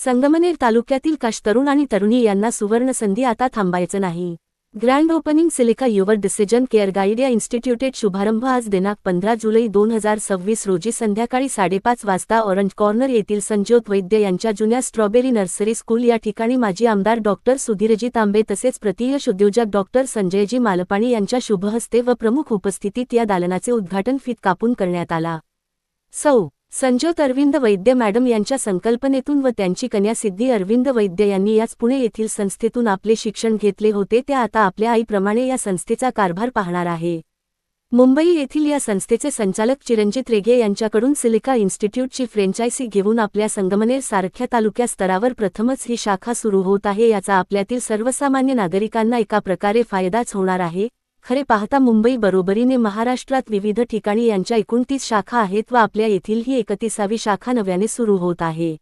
संगमनेर तालुक्यातील काश तरुण आणि तरुणी यांना सुवर्ण संधी, आता थांबायचं नाही. Grand opening silica your decision care guide या इन्स्टिट्यूटेड शुभारंभ आज दिनांक 15 जुलै 2026 रोजी संध्याकाळी 5:30 वाजता ऑरेंज कॉर्नर येथील संज्योत वैद्य यांच्या जुन्या स्ट्रॉबेरी नर्सरी स्कूल या ठिकाणी माजी आमदार डॉक्टर सुधीरजी तांबे तसेच प्रतियश उद्योजक डॉक्टर संजयजी मालपाणी यांच्या शुभहस्ते व प्रमुख उपस्थितीत या दालनाचे उद्घाटन फीत कापून करण्यात आला. सौ. संज्योत अरविंद वैद्य मॅडम यांच्या संकल्पनेतून व त्यांची कन्या सिद्धी अरविंद वैद्य यांनी याच पुणे येथील संस्थेतून आपले शिक्षण घेतले होते. त्या आता आपल्या आईप्रमाणे या संस्थेचा कारभार पाहणार आहे. मुंबई येथील या संस्थेचे संचालक चिरंजीत रेगे यांच्याकडून सिलिका इन्स्टिट्यूटची फ्रँचायझी घेऊन आपल्या संगमनेर सारख्या तालुक्या स्तरावर प्रथमच ही शाखा सुरू होत आहे. याचा आपल्यातील सर्वसामान्य नागरिकांना एका प्रकारे फायदाच होणार आहे. खरे पाहता मुंबई बरोबरीने महाराष्ट्रात विविध ठिकाणी यांच्या 29 शाखा आहेत व आपल्या येथील ही 31वी शाखा नव्याने सुरू होत आहे.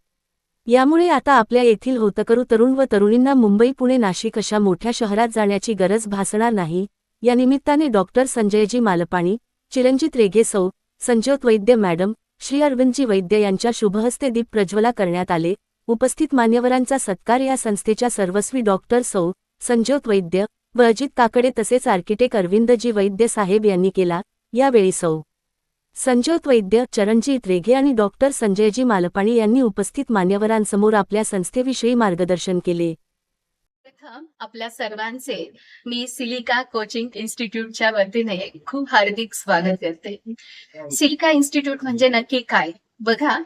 यामुळे आता आपल्या येथील होतकरू तरुण व तरुणींना मुंबई, पुणे, नाशिक अशा मोठ्या शहरात जाण्याची गरज भासणार नाही. या निमित्ताने डॉक्टर संजयजी मालपाणी, चिरंजीत रेगे, सौ. संज्योत वैद्य मॅडम, श्री अरविंदजी वैद्य यांच्या शुभहस्ते दीप प्रज्वला करण्यात आले. उपस्थित मान्यवरांचा सत्कार या संस्थेच्या सर्वस्वी डॉक्टर सौ. संज्योत वैद्य व अजित काकडे तसेच आर्किटेक्ट अरविंदजी वैद्य साहेब यांनी केला. यावेळी सौ. संज्योत वैद्य, चिरंजीत रेगे आणि डॉक्टर संजयजी मालपाणी यांनी उपस्थित मान्यवरांसमोर आपल्या संस्थेविषयी मार्गदर्शन केले. प्रथम आपल्या सर्वांचे मी सिलिका कोचिंग इन्स्टिट्यूटच्या वतीने खूप हार्दिक स्वागत करते. सिलिका इन्स्टिट्यूट म्हणजे नक्की काय? बघा,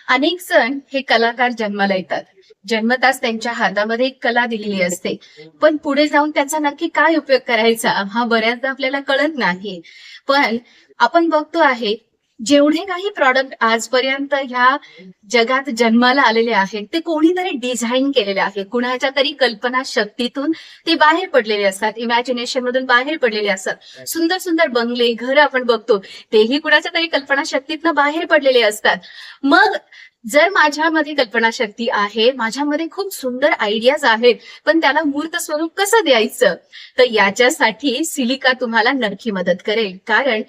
अनेक जण हे कलाकार जन्माला येतात. जन्मताच त्यांच्या हातामध्ये एक कला दिलेली असते, पण पुढे जाऊन त्याचा नक्की काय उपयोग करायचा हा बऱ्याचदा आपल्याला कळत नाही. पण आपण बघतो आहे जेवढे काही प्रॉडक्ट आजपर्यंत ह्या जगात जन्माला आलेले आहेत ते कोणीतरी डिझाईन केलेले आहे. कुणाच्या तरी कल्पना शक्तीतून ते बाहेर पडलेले असतात, इमॅजिनेशन मधून बाहेर पडलेले असतात. सुंदर सुंदर बंगले, घर आपण बघतो तेही कुणाच्या तरी कल्पना शक्तीतनं बाहेर पडलेले असतात. मग जर माझ्यामध्ये कल्पनाशक्ती आहे, माझ्यामध्ये खूप सुंदर आयडियाज आहेत, पण त्याला मूर्त स्वरूप कसं द्यायचं, तर याच्यासाठी सिलिका तुम्हाला नक्की मदत करेल. कारण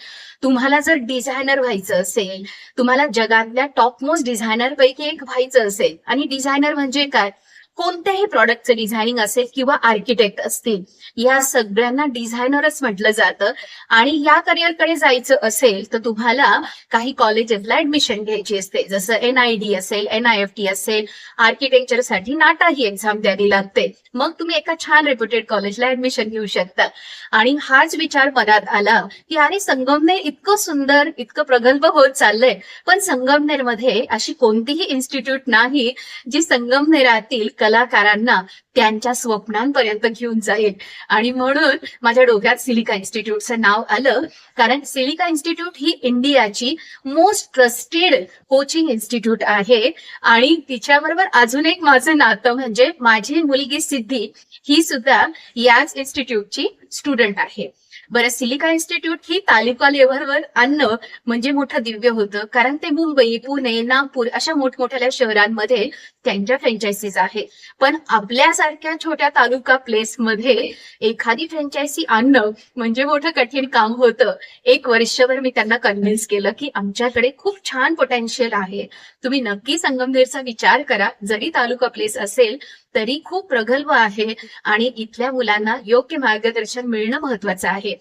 तुम्हाला जर डिझायनर व्हायचं असेल, तुम्हाला जगातल्या टॉपमोस्ट डिझायनर पैकी एक व्हायचं असेल, आणि डिझायनर म्हणजे काय, कोणत्याही प्रॉडक्टचं डिझायनिंग असेल किंवा आर्किटेक्ट असतील, या सगळ्यांना डिझायनरच म्हटलं जातं. आणि या करिअरकडे जायचं असेल तर तुम्हाला काही कॉलेजेसला ऍडमिशन घ्यायची असते, जसं NID असेल, NIFT असेल. आर्किटेक्चरसाठी नाटा ही एक्झाम द्यावी लागते. मग तुम्ही एका छान रेप्युटेड कॉलेजला ऍडमिशन घेऊ शकता. आणि हाच विचार मनात आला की अरे, संगमनेर इतकं सुंदर, इतकं प्रगल्भ होत चाललंय, पण संगमनेरमध्ये अशी कोणतीही इन्स्टिट्यूट नाही जी संगमनेरातील कलाकारांना त्यांच्या स्वप्नांपर्यंत घेऊन जाईल. आणि म्हणून माझ्या डोक्यात सिलिका इन्स्टिट्यूटचं नाव आलं. कारण सिलिका इन्स्टिट्यूट ही इंडियाची मोस्ट ट्रस्टेड कोचिंग इन्स्टिट्यूट आहे. आणि तिच्याबरोबर अजून एक माझं नातं म्हणजे माझी मुलगी सिद्धी ही सुद्धा याच इन्स्टिट्यूटची स्टुडंट आहे. बरं, सिलिका इन्स्टिट्यूट ही तालुका लेव्हलवर आणणं म्हणजे मोठं दिव्य होतं. कारण ते मुंबई, पुणे, नागपूर अशा मोठमोठ्या शहरांमध्ये त्यांच्या फ्रँचायझीज आहे. पण आपल्यासारख्या छोट्या तालुका प्लेसमध्ये एखादी फ्रँचायझी आणणं म्हणजे मोठं कठीण काम होतं. 1 वर्षभर मी त्यांना कन्व्हिन्स केलं की आमच्याकडे खूप छान पोटेन्शियल आहे, तुम्ही नक्की संगमनेरचा विचार करा. जरी तालुका प्लेस असेल तरी खूप प्रगल्भ आहे आणि इथल्या मुलांना योग्य मार्गदर्शन मिळणं महत्वाचं आहे.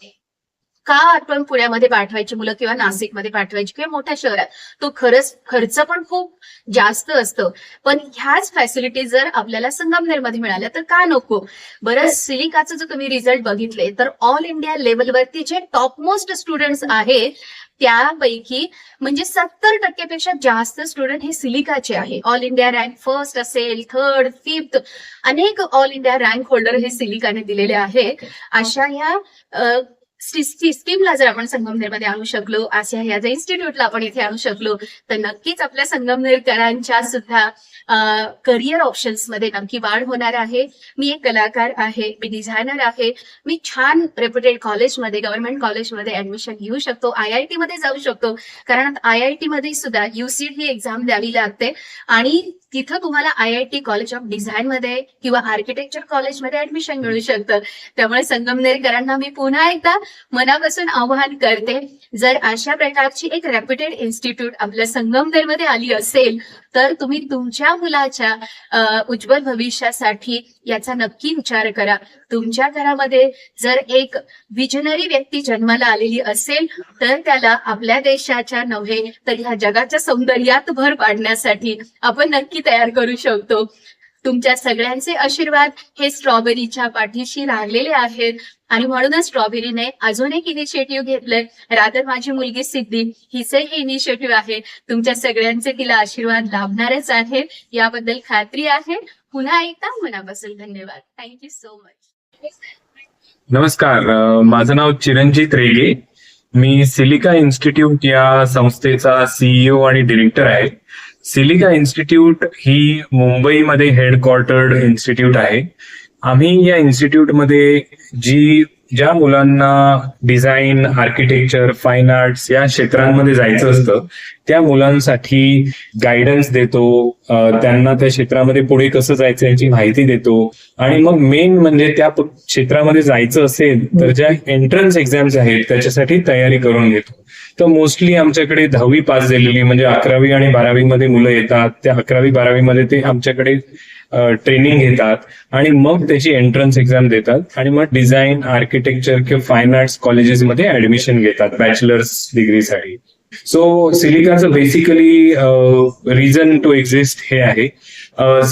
का आपण पुण्यामध्ये पाठवायची मुलं किंवा नाशिकमध्ये पाठवायची किंवा मोठ्या शहरात, तो खर्च पण खूप जास्त असतो. पण ह्याच फॅसिलिटी जर आपल्याला संगमनेरमध्ये मिळाल्या तर का नको? बरं, सिलिकाचं जर तुम्ही रिझल्ट बघितले तर ऑल इंडिया लेवलवरती जे टॉपमोस्ट स्टुडंट्स आहेत त्यापैकी म्हणजे 70% जास्त स्टुडंट हे सिलिकाचे आहे. ऑल इंडिया रँक फर्स्ट असेल, 3rd, 5th अनेक ऑल इंडिया रँक होल्डर हे सिलिकाने दिलेले आहे. अशा ह्या सिस्टीमला जर आपण संगमनेरमध्ये आणू शकलो, अशा ह्या जर इन्स्टिट्यूटला आपण इथे आणू शकलो, तर नक्कीच आपल्या संगमनेरकरांच्या सुद्धा करिअर ऑप्शन्स मध्ये नक्की वाढ होणार आहे. मी एक कलाकार आहे, मी डिझायनर आहे, मी छान रेप्युटेड कॉलेजमध्ये, गव्हर्नमेंट कॉलेजमध्ये ऍडमिशन घेऊ शकतो, IIT मध्ये जाऊ शकतो. कारण IIT मध्ये सुद्धा UCET ही एक्झाम द्यावी लागते आणि तिथं तुम्हाला IIT कॉलेज ऑफ डिझाईन मध्ये किंवा आर्किटेक्चर कॉलेजमध्ये ऍडमिशन मिळू शकतं. त्यामुळे संगमनेरकरांना मी पुन्हा एकदा मनापासून आवाहन करते, जर अशा प्रकारची एक रेप्युटेड इन्स्टिट्यूट आपल्या संगमनेरमध्ये आली असेल तर तुम्ही तुमच्या मुलाच्या उज्ज्वल भविष्यासाठी याचा नक्की विचार करा. तुमच्या घरामध्ये जर एक विजनरी व्यक्ती जन्माला आलेली असेल तर त्याला आपल्या देशाच्या नव्हे तर ह्या जगाच्या सौंदर्यात भर पाडण्यासाठी आपण नक्की तयार करू शकतो. तुमच्या सगळ्यांचे आशीर्वाद हे स्ट्रॉबेरीच्या पाठीशी लागलेले आहेत आणि म्हणूनच स्ट्रॉबेरीने अजून एक इनिशिएटिव्ह घेतलंय. रादर माझी मुलगी सिद्धी हिचे हे इनिशिएटिव्ह आहे. तुमच्या सगळ्यांचे तिला आशीर्वाद लाभणारच आहेत याबद्दल खात्री आहे. पुन्हा एकदा मनापासून धन्यवाद. Thank you so much. नमस्कार, माझं नाव चिरंजीत रेगे. मी सिलिका इन्स्टिट्यूट या संस्थेचा CEO आणि डिरेक्टर आहे. सिलिका इन्स्टिट्यूट ही मुंबईमध्ये हेडक्वार्टर्ड इन्स्टिट्यूट आहे. आम्ही या इन्स्टिट्यूटमध्ये ज्या मुलांना डिझाईन, आर्किटेक्चर, फाईन आर्ट्स या क्षेत्रांमध्ये जायचं असतं त्या मुलांसाठी गायडन्स देतो, त्यांना त्या क्षेत्रामध्ये पुढे कसं जायचं याची माहिती देतो आणि मग मेन म्हणजे त्या क्षेत्रामध्ये जायचं असेल तर ज्या एंट्रन्स एक्झाम्स आहेत त्याच्यासाठी तयारी करून घेतो. तर मोस्टली आमच्याकडे 10वी पास झालेली म्हणजे 11वी आणि 12वी मध्ये मुलं येतात. त्या 11वी 12वी मध्ये ते आमच्याकडे ट्रेनिंग घेतात आणि मग त्याची एंट्रन्स एक्झाम देतात आणि मग डिझाईन, आर्किटेक्चर किंवा फाईन आर्ट्स कॉलेजेसमध्ये ऍडमिशन घेतात बॅचलर्स डिग्रीसाठी. सो सिलिकाचं बेसिकली रिझन टू एक्झिस्ट हे आहे.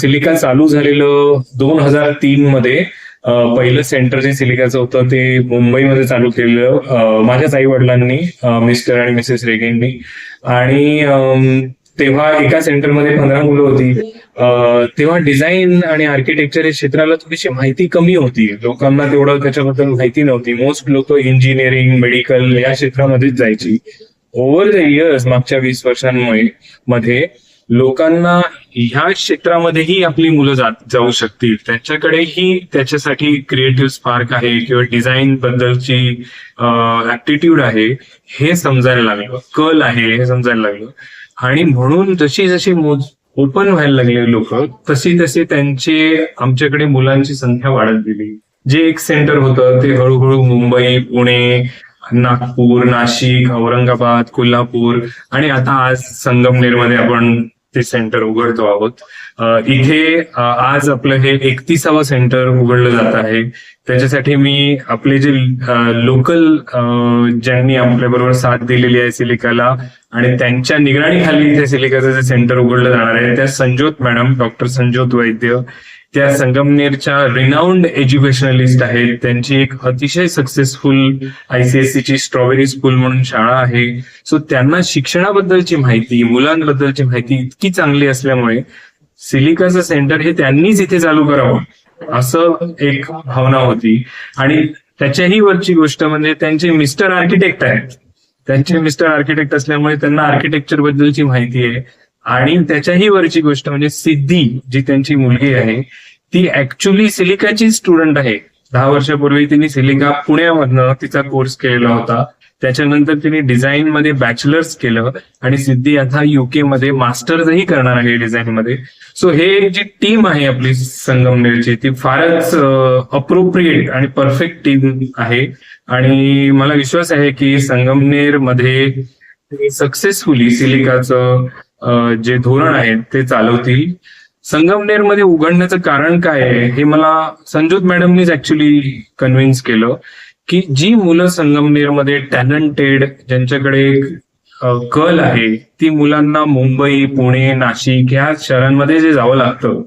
सिलिका चालू झालेलं 2003 मध्ये. पहिलं सेंटर जे सिलिकाचं होतं ते मुंबईमध्ये चालू केलेलं माझ्याच आई वडिलांनी, मिस्टर आणि मिसेस रेगेंनी. आणि तेव्हा एका सेंटरमध्ये 15 मुलं होती. तेव्हा डिझाईन आणि आर्किटेक्चर या क्षेत्राला थोडीशी माहिती कमी होती. लोकांना तेवढं त्याच्याबद्दल माहिती नव्हती. मोस्ट लोक इंजिनिअरिंग, मेडिकल या क्षेत्रामध्येच जायची. ओव्हर द इयर्स, मागच्या 20 वर्षांमध्ये लोकांना ह्या क्षेत्रामध्येही आपली मुलं जाऊ शकतील, त्यांच्याकडेही त्याच्यासाठी क्रिएटिव्ह स्पार्क आहे किंवा डिझाईन बद्दलची ऍप्टिट्यूड आहे हे समजायला लागलं, कल आहे हे समजायला लागलं. आणि म्हणून जशी जशी ओपन व्हायला लागले लोक तशी तशी आमच्याकडे मुलांची संख्या वाढत गेली. जे एक सेंटर होतं ते हळूहळू मुंबई, पुणे, नागपूर, नाशिक, औरंगाबाद, कोल्हापूर आणि आता आज संगमनेरमध्ये आपण ते सेंटर उघडतो आहोत. इथे आज आपलं हे 31वं सेंटर उघडलं जात आहे. त्याच्यासाठी मी आपले जे लोकल ज्यांनी आपल्या बरोबर साथ दिलेली आहे सिलिकाला आणि त्यांच्या निगराणीखाली इथे सिलिकाचं जे सेंटर उघडलं जाणार आहे त्या संजोत मॅडम, डॉक्टर संजोत वैद्य, त्या संगमनेरच्या रिनाऊंड एज्युकेशनलिस्ट आहेत. त्यांची एक अतिशय सक्सेसफुल ICSE ची स्ट्रॉबेरी स्कूल म्हणून शाळा आहे. सो त्यांना शिक्षणाबद्दलची माहिती, मुलांबद्दलची माहिती इतकी चांगली असल्यामुळे सिलिकाचं सेंटर हे त्यांनीच इथे चालू करावं असं एक भावना होती. आणि त्याच्याही वरची गोष्ट म्हणजे त्यांचे मिस्टर आर्किटेक्ट आहेत. त्यांचे मिस्टर आर्किटेक्ट असल्यामुळे त्यांना आर्किटेक्चर बद्दलची माहिती आहे. आणि त्याच्याही वरची गोष्ट म्हणजे सिद्धी जी त्यांची मुलगी आहे ती ऍक्च्युली सिलिकाची स्टुडंट आहे. 10 वर्षापूर्वी तिने सिलिका पुण्यामधनं तिचा कोर्स केलेला होता. त्याच्यानंतर तिने डिझाईन मध्ये बॅचलर्स केलं आणि सिद्धी आता UK मध्ये मास्टर्सही करणार आहे डिझाईन मध्ये. सो हे जी टीम आहे आपली संगमनेरची ती फारच अप्रोप्रिएट आणि परफेक्ट टीम आहे. आणि मला विश्वास आहे की संगमनेर मध्ये सक्सेसफुली सिलिकाचं जे धोरण आहे ते चालवतील. संगमनेरमध्ये उघडण्याचं कारण काय आहे हे मला संजोत मॅडमनीच ऍक्च्युली कन्व्हिन्स केलं की जी मुलं संगमनेरमध्ये टॅलेंटेड, ज्यांच्याकडे कल आहे, ती मुलांना मुंबई, पुणे, नाशिक ह्या शहरांमध्ये जे जावं लागतं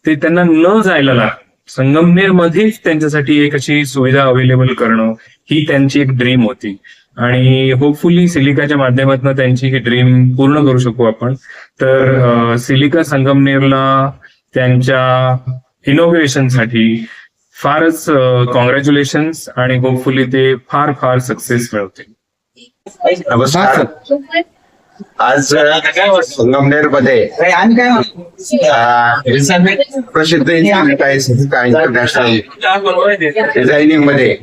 ते त्यांना न जायला लागतं. संगमनेरमध्येच त्यांच्यासाठी एक अशी सुविधा अवेलेबल करणं ही त्यांची एक ड्रीम होती. आणि होपफुली सिलिकाच्या माध्यमातून त्यांची ही ड्रीम पूर्ण करू शकू आपण. तर सिलिका संगमनेरला त्यांच्या इनोव्हेशनसाठी फारच कॉंग्रॅच्युलेशन्स आणि होपफुली ते फार फार सक्सेस मिळवतील. नमस्कार, आज संगमनेर मध्ये प्रसिद्ध इन्स्टिट्यूट आहे सिलिका इंटरनॅशनल डिझायनिंग मध्ये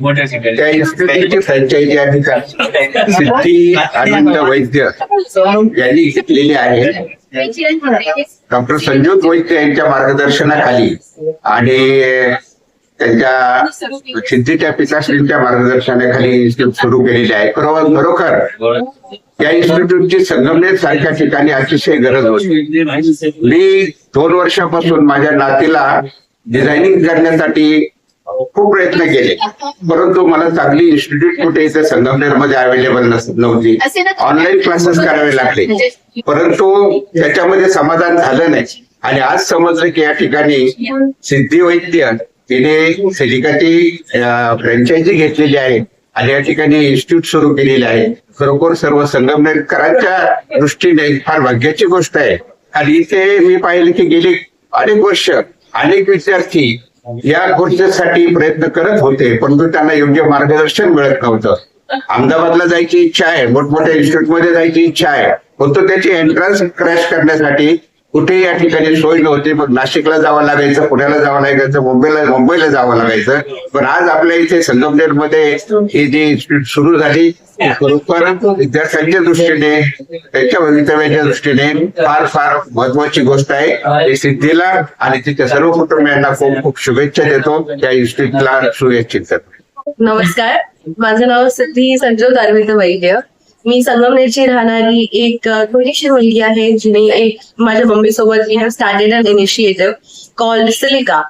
त्या इन्स्टिट्यूटची फ्रँचायझी या ठिकाणी सिद्धी अनंत वैद्य यांनी घेतलेली आहे. डॉक्टर संजोग वैद्य यांच्या मार्गदर्शनाखाली आणि त्यांच्या सिद्धीच्या पिताश्रींच्या मार्गदर्शनाखाली इन्स्टिट्यूट सुरू केलेले आहे. खरोखर या इन्स्टिट्यूटची संगमनेर सारख्या ठिकाणी अतिशय गरज होती. मी 2 वर्षापासून माझ्या नातीला डिझायनिंग करण्यासाठी खूप प्रयत्न केले, परंतु मला चांगली इन्स्टिट्यूट कुठे इथे संगमनेर मध्ये अवेलेबल नव्हती. ऑनलाईन क्लासेस करावे लागले, परंतु त्याच्यामध्ये समाधान झालं नाही. आणि आज समजलं की या ठिकाणी सिद्धी वैद्य तिने सिलिकाची फ्रँचायझी घेतलेली आहे आणि या ठिकाणी इन्स्टिट्यूट सुरू केलेले आहे. खरोखर सर्व संगमनेरकरांच्या दृष्टीने फार भाग्याची गोष्ट आहे. आणि इथे मी पाहिले की गेली अनेक वर्ष अनेक विद्यार्थी या गोष्टीसाठी प्रयत्न करत होते, परंतु त्यांना योग्य मार्गदर्शन मिळत नव्हतं. अहमदाबादला जायची इच्छा आहे, मोठमोठ्या इन्स्टिट्यूटमध्ये जायची इच्छा आहे, परंतु त्याची एंट्रन्स क्रॅश करण्यासाठी कुठेही या ठिकाणी सोय नव्हती. मग नाशिकला जावं लागायचं, पुण्याला जावं लागायचं, मुंबईला जावं लागायचं. पण आज आपल्या इथे संगमनेरमध्ये ही जी इन्स्टिट्यूट सुरू झाली, खरोखर विद्यार्थ्यांच्या दृष्टीने त्यांच्या भवितव्याच्या दृष्टीने फार फार महत्वाची गोष्ट आहे. ही सिद्धीला आणि तिच्या सर्व कुटुंबियांना खूप खूप शुभेच्छा देतो. या इन्स्टिट्यूटला सुयच्छित करतो. नमस्कार, माझं नाव सिद्धी संजोग अरविंद वैद्य. मी संगमनेरची राहणारी एक थोडीशी मुलगी आहे, जिने एक माझ्या मम्मी सोबत we have started an initiative called Silica.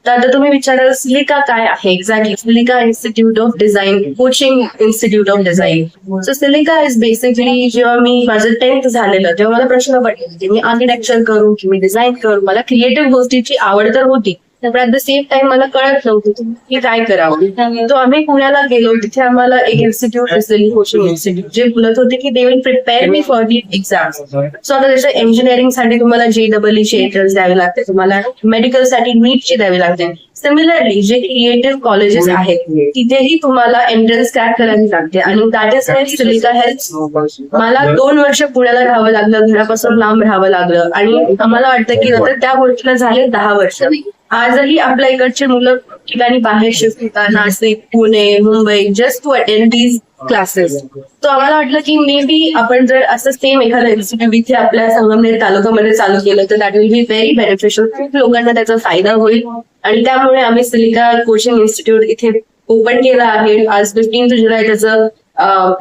तर आता तुम्ही विचाराल सिलिका काय आहे exactly. Silica institute of design, coaching institute of design. So Silica is basically, जेव्हा मी माझं 10th झालेलं तेव्हा मला प्रश्न पडले की मी आर्किटेक्चर करू की मी डिझाईन करू. मला क्रिएटिव्ह गोष्टीची आवड तर होती, पण ऍट द सेम टाइम मला कळत नव्हतं की काय करावं. तो आम्ही पुण्याला गेलो, तिथे आम्हाला एक इन्स्टिट्यूट दिसलेली, कोचिंग इन्स्टिट्यूट, जे बोलत होते की they will prepare me for the exams. So आता जसं इंजिनिअरिंग साठी तुम्हाला JEE ची एंट्रन्स द्यावी लागते, तुम्हाला मेडिकल साठी नीटची द्यावी लागते. सिमिलरली जे क्रिएटिव्ह कॉलेजेस आहेत तिथेही तुम्हाला एंट्रन्स क्रॅक करावी लागते. आणि that is why silica helps. मला 2 वर्ष पुण्याला राहावं लागलं, घरापासून लांब राहावं लागलं, आणि आम्हाला वाटतं की नंतर त्या गोष्टीला झाले 10 वर्ष. आजही आपल्या इकडचे मुलं ठिकाणी बाहेर शिफ्ट होतात, Nashik, Pune, Mumbai, just to attend these classes. तो आम्हाला वाटलं की मे बी आपण जर असं सेम एखादं इन्स्टिट्यूट इथे आपल्या संगमनेर तालुक्यामध्ये चालू केलं तर that will be very beneficial. खूप लोकांना त्याचा फायदा होईल. आणि त्यामुळे आम्ही सिलिका कोचिंग इन्स्टिट्यूट इथे ओपन केलं आहे. आज 15 जुलै त्याचं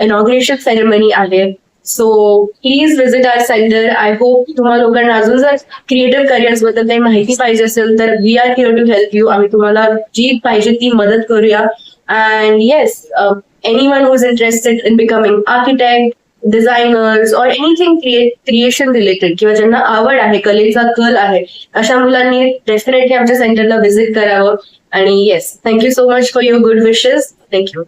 इनॉग्रेशन सेरेमनी आहे. So please visit our centre. I hope तुम्हाला लोकांना अजून जर क्रिएटिव्ह करिअर्स बद्दल काही माहिती पाहिजे असेल तर we are here to help you. आम्ही तुम्हाला जी पाहिजे ती मदत करूया. And yes, anyone who is interested in becoming architect, designers or anything creation related किंवा ज्यांना आवड आहे, कलेचा कल आहे, अशा मुलांनी डेफिनेटली आमच्या सेंटरला व्हिजिट करावं. आणि yes, thank you so much for your good wishes. Thank you.